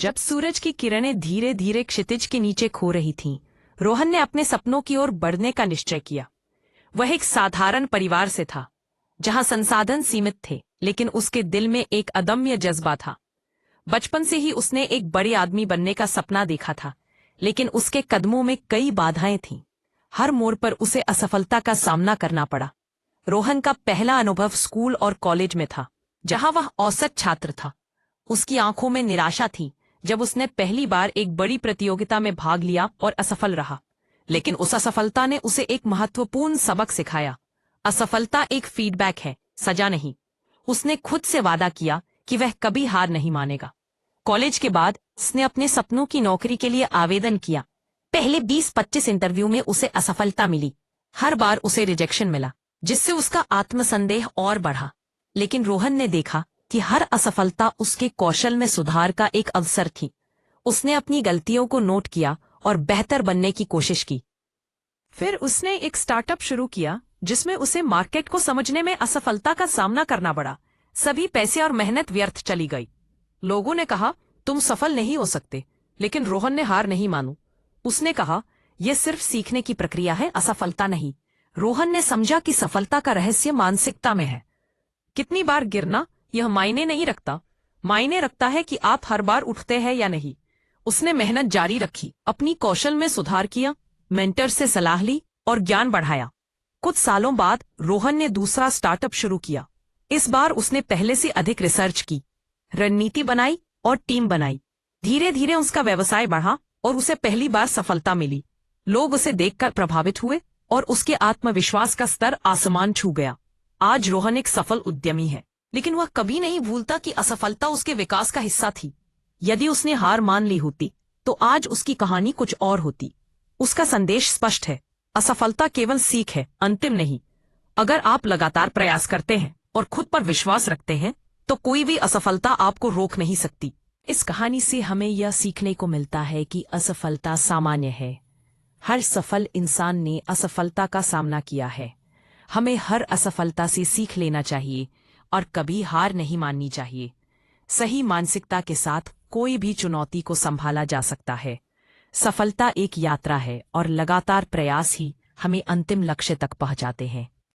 जब सूरज की किरणें धीरे धीरे क्षितिज के नीचे खो रही थीं, रोहन ने अपने सपनों की ओर बढ़ने का निश्चय किया। वह एक साधारण परिवार से था, जहां संसाधन सीमित थे, लेकिन उसके दिल में एक अदम्य जज्बा था। बचपन से ही उसने एक बड़े आदमी बनने का सपना देखा था, लेकिन उसके कदमों में कई बाधाएं थीं। हर मोड़ पर उसे असफलता का सामना करना पड़ा। रोहन का पहला अनुभव स्कूल और कॉलेज में था, जहां वह औसत छात्र था। उसकी आंखों में निराशा थी जब उसने पहली बार एक बड़ी प्रतियोगिता में भाग लिया और असफल रहा। लेकिन उस असफलता ने उसे एक महत्वपूर्ण सबक सिखाया। असफलता एक फीडबैक है, सजा नहीं। उसने खुद से वादा किया कि वह कभी हार नहीं मानेगा। कॉलेज के बाद उसने अपने सपनों की नौकरी के लिए आवेदन किया। पहले 20-25 इंटरव्यू में उसे असफलता मिली। हर बार उसे रिजेक्शन मिला, जिससे उसका आत्मसंदेह और बढ़ा। लेकिन रोहन ने देखा कि हर असफलता उसके कौशल में सुधार का एक अवसर थी। उसने अपनी गलतियों को नोट किया और बेहतर बनने की कोशिश की। फिर उसने एक स्टार्टअप शुरू किया, जिसमें उसे मार्केट को समझने में असफलता का सामना करना पड़ा। सभी पैसे और मेहनत व्यर्थ चली गई। लोगों ने कहा, तुम सफल नहीं हो सकते, लेकिन रोहन ने हार नहीं मानी। उसने कहा, यह सिर्फ सीखने की प्रक्रिया है, असफलता नहीं। रोहन ने समझा कि सफलता का रहस्य मानसिकता में है। कितनी बार गिरना यह मायने नहीं रखता, मायने रखता है कि आप हर बार उठते हैं या नहीं। उसने मेहनत जारी रखी, अपनी कौशल में सुधार किया, मेंटर से सलाह ली और ज्ञान बढ़ाया। कुछ सालों बाद रोहन ने दूसरा स्टार्टअप शुरू किया। इस बार उसने पहले से अधिक रिसर्च की, रणनीति बनाई और टीम बनाई। धीरे धीरे उसका व्यवसाय बढ़ा और उसे पहली बार सफलता मिली। लोग उसे देखकर प्रभावित हुए और उसके आत्मविश्वास का स्तर आसमान छू गया। आज रोहन एक सफल उद्यमी है, लेकिन वह कभी नहीं भूलता कि असफलता उसके विकास का हिस्सा थी। यदि उसने हार मान ली होती, तो आज उसकी कहानी कुछ और होती। उसका संदेश स्पष्ट है, असफलता केवल सीख है, अंतिम नहीं। अगर आप लगातार प्रयास करते हैं और खुद पर विश्वास रखते हैं, तो कोई भी असफलता आपको रोक नहीं सकती। इस कहानी से हमें यह सीखने को मिलता है कि असफलता सामान्य है। हर सफल इंसान ने असफलता का सामना किया है। हमें हर असफलता से सीख लेना चाहिए और कभी हार नहीं माननी चाहिए। सही मानसिकता के साथ कोई भी चुनौती को संभाला जा सकता है। सफलता एक यात्रा है और लगातार प्रयास ही हमें अंतिम लक्ष्य तक पहुंचाते हैं।